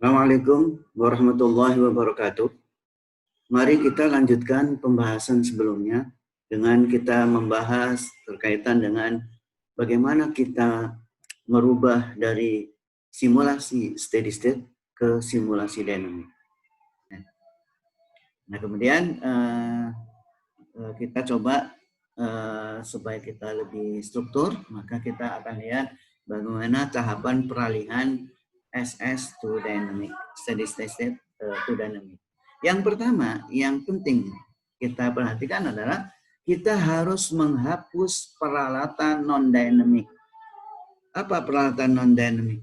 Assalamualaikum warahmatullahi wabarakatuh. Mari kita lanjutkan pembahasan sebelumnya dengan kita membahas berkaitan dengan bagaimana kita merubah dari simulasi steady state ke simulasi dynamic. Nah, kemudian kita coba supaya kita lebih struktur, maka kita akan lihat bagaimana tahapan peralihan SS to dynamic, steady state to dynamic. Yang pertama, yang penting kita perhatikan adalah kita harus menghapus peralatan non-dynamic. Apa peralatan non-dynamic?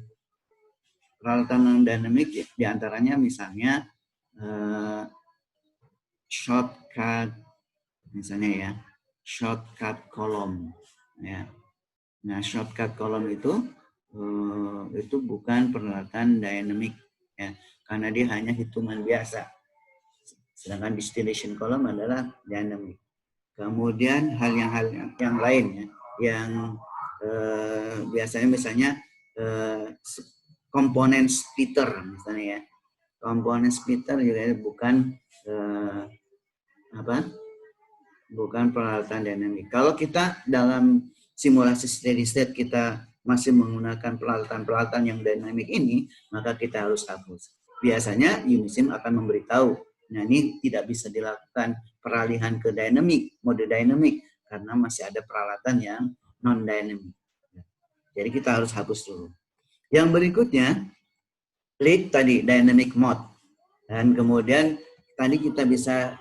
Peralatan non-dynamic diantaranya misalnya shortcut, misalnya ya, shortcut column. Ya. Nah, shortcut column itu bukan peralatan dynamic, ya, karena dia hanya hitungan biasa. Sedangkan distillation column adalah dynamic. Kemudian hal yang lain ya, yang biasanya misalnya komponen splitter misalnya ya. Komponen splitter juga bukan bukan peralatan dynamic. Kalau kita dalam simulasi steady state kita masih menggunakan peralatan-peralatan yang dynamic ini, maka kita harus hapus. Biasanya Unisim akan memberitahu, nah ini tidak bisa dilakukan peralihan ke dynamic, mode dynamic, karena masih ada peralatan yang non-dynamic. Jadi kita harus hapus dulu. Yang berikutnya, klik tadi dynamic mode. Dan kemudian tadi kita bisa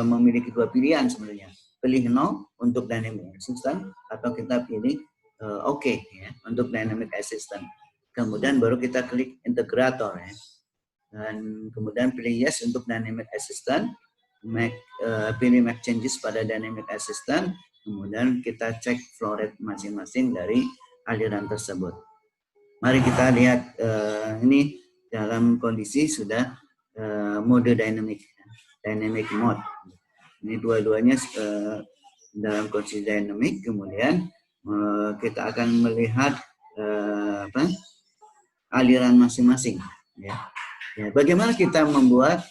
memiliki dua pilihan sebenarnya. Pilih no untuk dynamic assistant atau kita pilih OK ya, untuk dynamic assistant. Kemudian baru kita klik integrator ya. Dan kemudian pilih yes untuk dynamic assistant, pilih make changes pada dynamic assistant, kemudian kita cek flow rate masing-masing dari aliran tersebut. Mari kita lihat ini dalam kondisi sudah mode dynamic mode. Ini dua-duanya dalam kondisi dynamic. Kemudian kita akan melihat aliran masing-masing. Ya. Ya, bagaimana kita membuat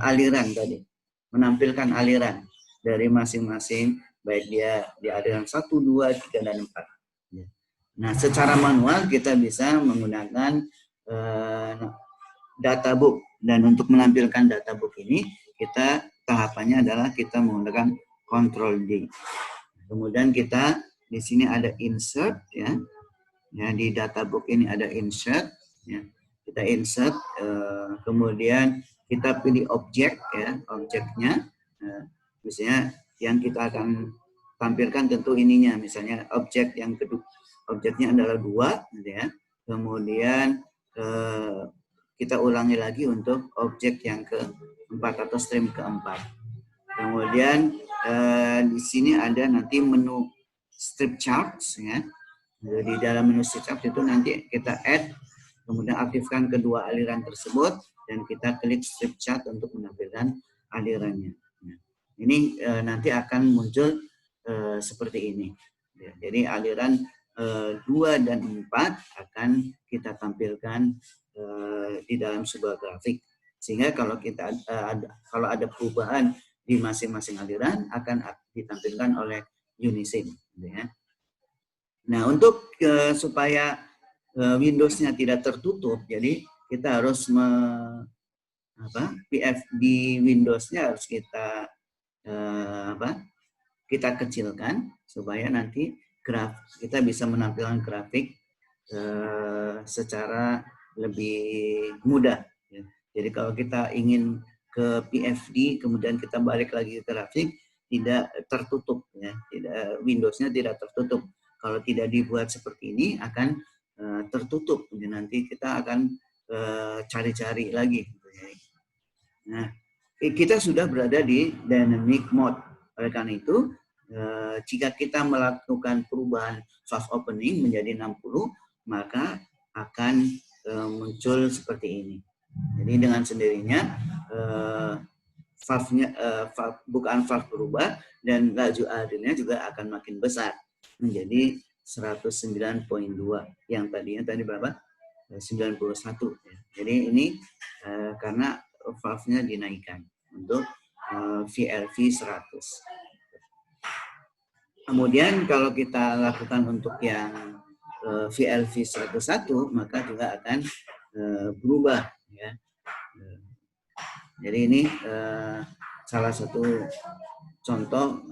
aliran tadi, menampilkan aliran dari masing-masing, baik dia di aliran 1, 2, 3, dan 4. Ya. Nah, secara manual kita bisa menggunakan databook. Dan untuk menampilkan databook ini, kita tahapannya adalah kita menggunakan Ctrl D. Kemudian kita di sini ada insert ya. Ya, di databook ini ada insert ya. Kita insert kemudian kita pilih objek ya, objeknya. Misalnya yang kita akan tampilkan tentu ininya, misalnya objek yang kedua, objeknya adalah 2 gitu ya. Kemudian kita ulangi lagi untuk objek yang keempat atau stream keempat. Kemudian di sini ada nanti menu strip charts ya. Di dalam menu strip charts itu nanti kita add, kemudian aktifkan kedua aliran tersebut dan kita klik strip chart untuk menampilkan alirannya. Nah, ini nanti akan muncul seperti ini. Ya, jadi aliran 2 dan 4 akan kita tampilkan di dalam sebuah grafik, sehingga kalau kita kalau ada perubahan di masing-masing aliran akan ditampilkan oleh Unisim, gitu ya. Nah, untuk supaya Windows-nya tidak tertutup, jadi kita harus PFD Windows-nya harus kita kita kecilkan supaya nanti kita bisa menampilkan grafik secara lebih mudah. Ya. Jadi kalau kita ingin ke PFD kemudian kita balik lagi ke grafik, tidak tertutup ya, Windows-nya tidak tertutup. Kalau tidak dibuat seperti ini akan tertutup. Jadi nanti kita akan cari-cari lagi. Nah, kita sudah berada di dynamic mode. Oleh karena itu, jika kita melakukan perubahan soft opening menjadi 60, maka akan muncul seperti ini. Jadi dengan sendirinya bukaan valve berubah dan laju airnya juga akan makin besar menjadi 109.2. Yang tadinya tadi berapa? 91. Jadi ini karena valve-nya dinaikkan untuk VLV 100. Kemudian kalau kita lakukan untuk yang VLV 101, maka juga akan berubah, ya. Jadi ini salah satu contoh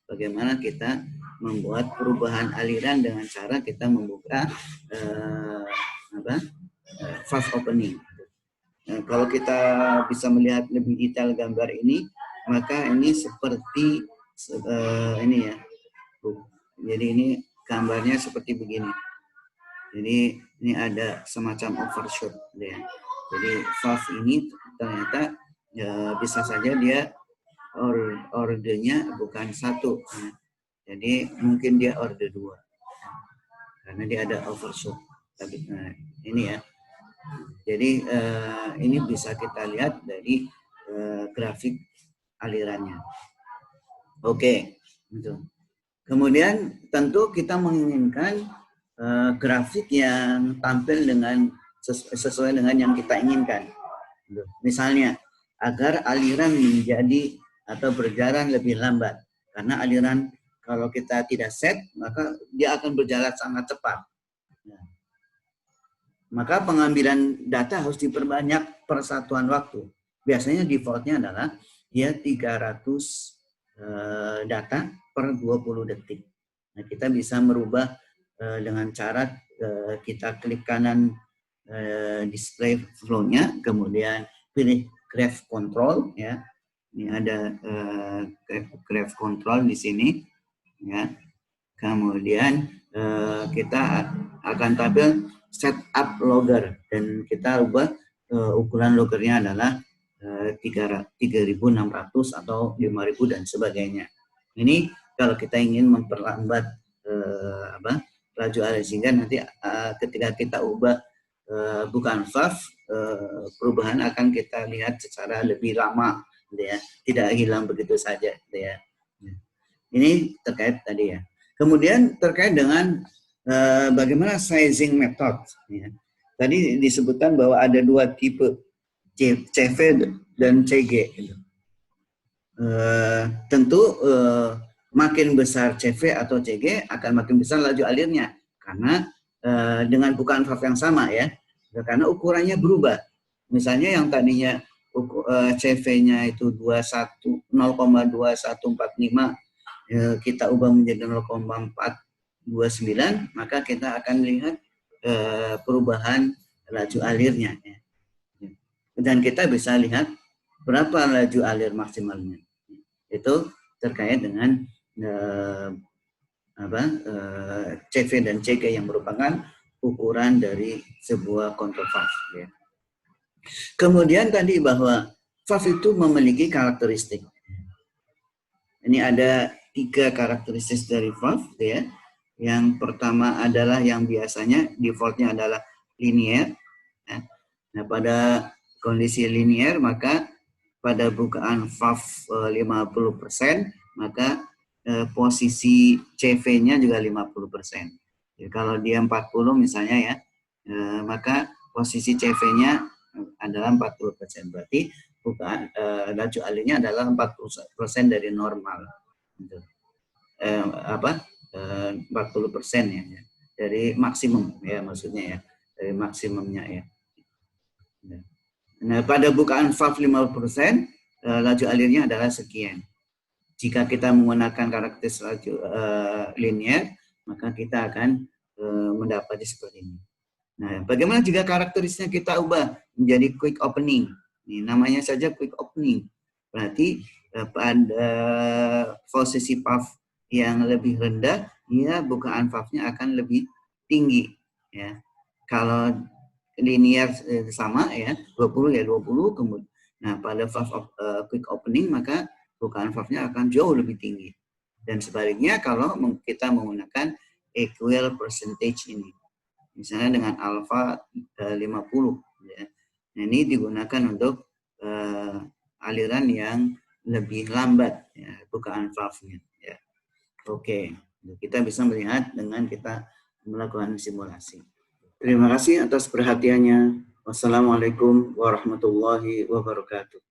bagaimana kita membuat perubahan aliran dengan cara kita membuka valve opening. Nah, kalau kita bisa melihat lebih detail gambar ini, maka ini seperti ini ya. Jadi ini gambarnya seperti begini. Jadi ini ada semacam overshoot, ya. Jadi valve ini ternyata bisa saja dia ordernya bukan 1, ya. Jadi mungkin dia order 2 karena dia ada overshoot. Tapi ini ya. Jadi ini bisa kita lihat dari grafik alirannya. Oke, gitu. Kemudian tentu kita menginginkan grafik yang tampil dengan sesuai dengan yang kita inginkan. Misalnya agar aliran menjadi atau berjalan lebih lambat, karena aliran kalau kita tidak set maka dia akan berjalan sangat cepat. Nah, maka pengambilan data harus diperbanyak persatuan waktu. Biasanya defaultnya adalah dia 300 data per 20 detik. Nah, kita bisa merubah dengan cara kita klik kanan display flow-nya, kemudian pilih graph control, ya. Ini ada graph control di sini, ya. Kemudian kita akan tampil setup logger dan kita ubah ukuran loggernya adalah 3.600 atau 5.000 dan sebagainya. Ini kalau kita ingin memperlambat laju aliran, sehingga nanti ketika kita ubah bukan valve, perubahan akan kita lihat secara lebih lama, gitu ya. Tidak hilang begitu saja, gitu ya. Ini terkait tadi ya. Kemudian terkait dengan bagaimana sizing method, ya. Tadi disebutkan bahwa ada 2 tipe, CV dan CG. Tentu makin besar CV atau CG akan makin besar laju alirnya, karena dengan bukaan valve yang sama, ya, karena ukurannya berubah. Misalnya yang tadinya CV-nya itu 0,2145, kita ubah menjadi 0,429, maka kita akan lihat perubahan laju alirnya, ya. Dan kita bisa lihat berapa laju alir maksimalnya. Itu terkait dengan CV dan CG yang merupakan ukuran dari sebuah kontrol valve, ya. Kemudian tadi bahwa valve itu memiliki karakteristik. Ini ada 3 karakteristik dari valve, ya. Yang pertama adalah yang biasanya defaultnya adalah linear, ya. Nah, pada kondisi linear maka pada bukaan valve 50%, maka posisi CV-nya juga 50%. Jadi kalau dia 40 misalnya, ya, maka posisi CV-nya adalah 40%. Berarti bukaan laju alirnya adalah 40% dari normal. Gitu. 40% ya, dari maksimum, ya, maksudnya, ya, dari maksimumnya, ya. Nah, pada bukaan valve 50%, laju alirnya adalah sekian. Jika kita menggunakan karakteristik laju linear, maka kita akan mendapati seperti ini. Nah, bagaimana jika karakteristiknya kita ubah menjadi quick opening? Ini namanya saja quick opening. Berarti pada posisi valve yang lebih rendah, ya, bukaan valve-nya akan lebih tinggi, ya. Kalau linear sama, ya, 20 ya 20, kemudian nah pada valve quick opening maka bukaan valve-nya akan jauh lebih tinggi. Dan sebaliknya kalau kita menggunakan equal percentage ini, misalnya dengan alpha 50, ya. Nah, ini digunakan untuk aliran yang lebih lambat, ya, bukaan valve-nya, ya. Oke, kita bisa melihat dengan kita melakukan simulasi. Terima kasih atas perhatiannya. Wassalamualaikum warahmatullahi wabarakatuh.